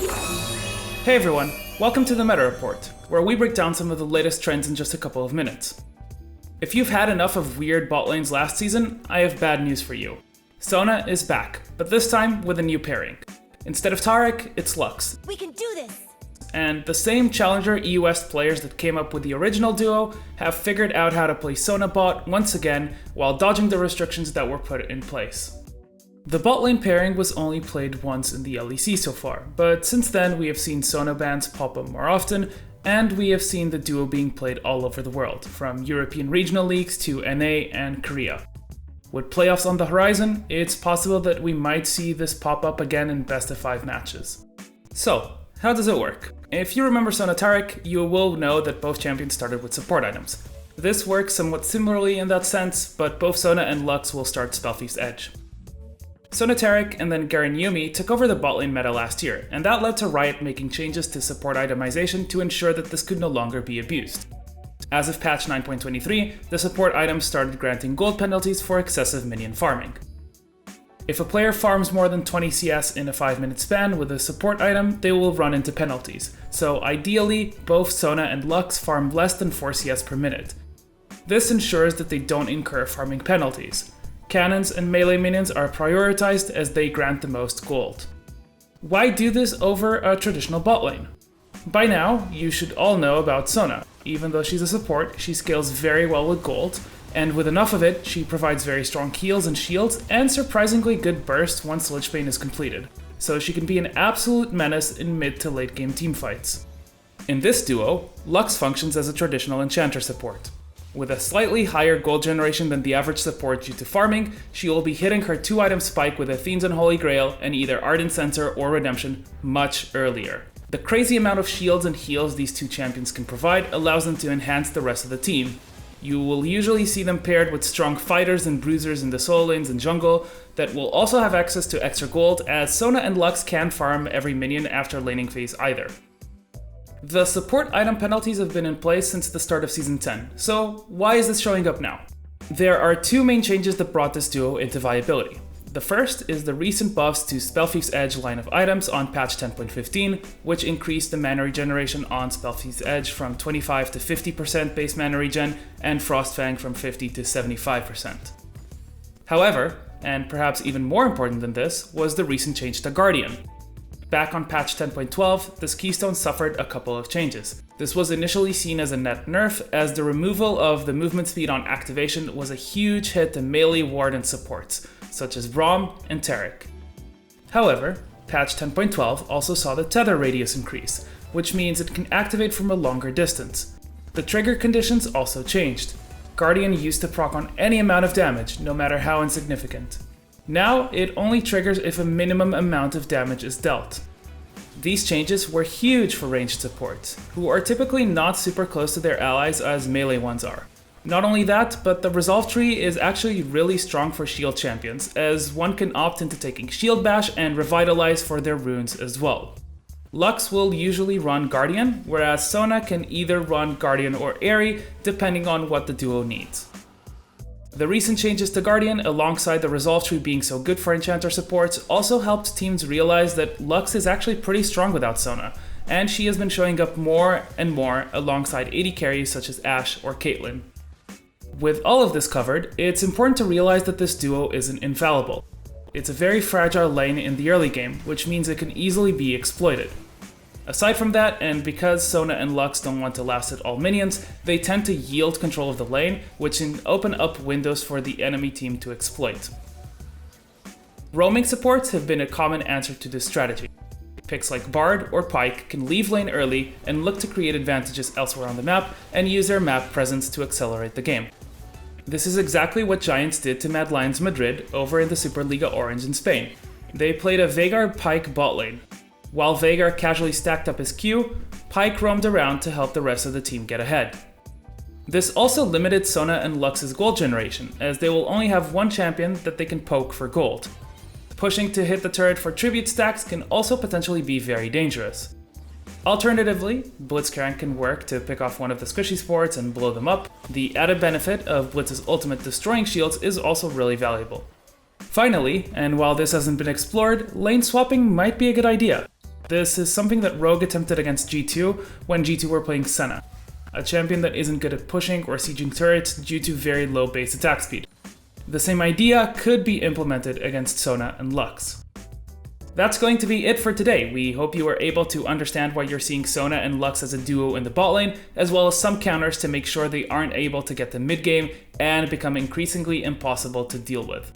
Hey everyone, welcome to the Meta Report, where we break down some of the latest trends in just a couple of minutes. If you've had enough of weird bot lanes last season, I have bad news for you. Sona is back, but this time with a new pairing. Instead of Taric, it's Lux. We can do this! And the same Challenger EUS players that came up with the original duo have figured out how to play Sona bot once again while dodging the restrictions that were put in place. The bot lane pairing was only played once in the LEC so far, but since then we have seen Sona bans pop up more often, and we have seen the duo being played all over the world, from European regional leagues to NA and Korea. With playoffs on the horizon, it's possible that we might see this pop up again in best of 5 matches. So, how does it work? If you remember Sona Taric, you will know that both champions started with support items. This works somewhat similarly in that sense, but both Sona and Lux will start Spellthief's Edge. Sona Taric and then Garen Yuumi took over the bot lane meta last year, and that led to Riot making changes to support itemization to ensure that this could no longer be abused. As of patch 9.23, the support items started granting gold penalties for excessive minion farming. If a player farms more than 20 CS in a 5-minute span with a support item, they will run into penalties, so ideally, both Sona and Lux farm less than 4 CS per minute. This ensures that they don't incur farming penalties. Cannons and melee minions are prioritized as they grant the most gold. Why do this over a traditional bot lane? By now, you should all know about Sona. Even though she's a support, she scales very well with gold, and with enough of it, she provides very strong heals and shields, and surprisingly good burst once Lich Bane is completed, so she can be an absolute menace in mid to late game teamfights. In this duo, Lux functions as a traditional enchanter support. With a slightly higher gold generation than the average support due to farming, she will be hitting her 2-item spike with Athene's Unholy Grail and either Ardent Censer or Redemption much earlier. The crazy amount of shields and heals these two champions can provide allows them to enhance the rest of the team. You will usually see them paired with strong fighters and bruisers in the solo lanes and jungle that will also have access to extra gold, as Sona and Lux can farm every minion after laning phase either. The support item penalties have been in place since the start of Season 10, so why is this showing up now? There are 2 main changes that brought this duo into viability. The first is the recent buffs to Spellthief's Edge line of items on patch 10.15, which increased the mana regeneration on Spellthief's Edge from 25 to 50% base mana regen, and Frostfang from 50 to 75%. However, and perhaps even more important than this, was the recent change to Guardian. Back on patch 10.12, this keystone suffered a couple of changes. This was initially seen as a net nerf, as the removal of the movement speed on activation was a huge hit to melee ward and supports, such as Braum and Taric. However, patch 10.12 also saw the tether radius increase, which means it can activate from a longer distance. The trigger conditions also changed. Guardian used to proc on any amount of damage, no matter how insignificant. Now, it only triggers if a minimum amount of damage is dealt. These changes were huge for ranged supports, who are typically not super close to their allies as melee ones are. Not only that, but the resolve tree is actually really strong for shield champions, as one can opt into taking Shield Bash and Revitalize for their runes as well. Lux will usually run Guardian, whereas Sona can either run Guardian or Aerie, depending on what the duo needs. The recent changes to Guardian, alongside the resolve tree being so good for enchanter supports, also helped teams realize that Lux is actually pretty strong without Sona, and she has been showing up more and more alongside AD carries such as Ashe or Caitlyn. With all of this covered, it's important to realize that this duo isn't infallible. It's a very fragile lane in the early game, which means it can easily be exploited. Aside from that, and because Sona and Lux don't want to last hit all minions, they tend to yield control of the lane, which can open up windows for the enemy team to exploit. Roaming supports have been a common answer to this strategy. Picks like Bard or Pyke can leave lane early and look to create advantages elsewhere on the map and use their map presence to accelerate the game. This is exactly what Giants did to Mad Lions Madrid over in the Superliga Orange in Spain. They played a Veigar Pyke bot lane. While Veigar casually stacked up his Q, Pyke roamed around to help the rest of the team get ahead. This also limited Sona and Lux's gold generation, as they will only have one champion that they can poke for gold. Pushing to hit the turret for tribute stacks can also potentially be very dangerous. Alternatively, Blitzcrank can work to pick off one of the squishy supports and blow them up. The added benefit of Blitz's ultimate destroying shields is also really valuable. Finally, and while this hasn't been explored, lane swapping might be a good idea. This is something that Rogue attempted against G2 when G2 were playing Senna, a champion that isn't good at pushing or sieging turrets due to very low base attack speed. The same idea could be implemented against Sona and Lux. That's going to be it for today. We hope you were able to understand why you're seeing Sona and Lux as a duo in the bot lane, as well as some counters to make sure they aren't able to get to mid game and become increasingly impossible to deal with.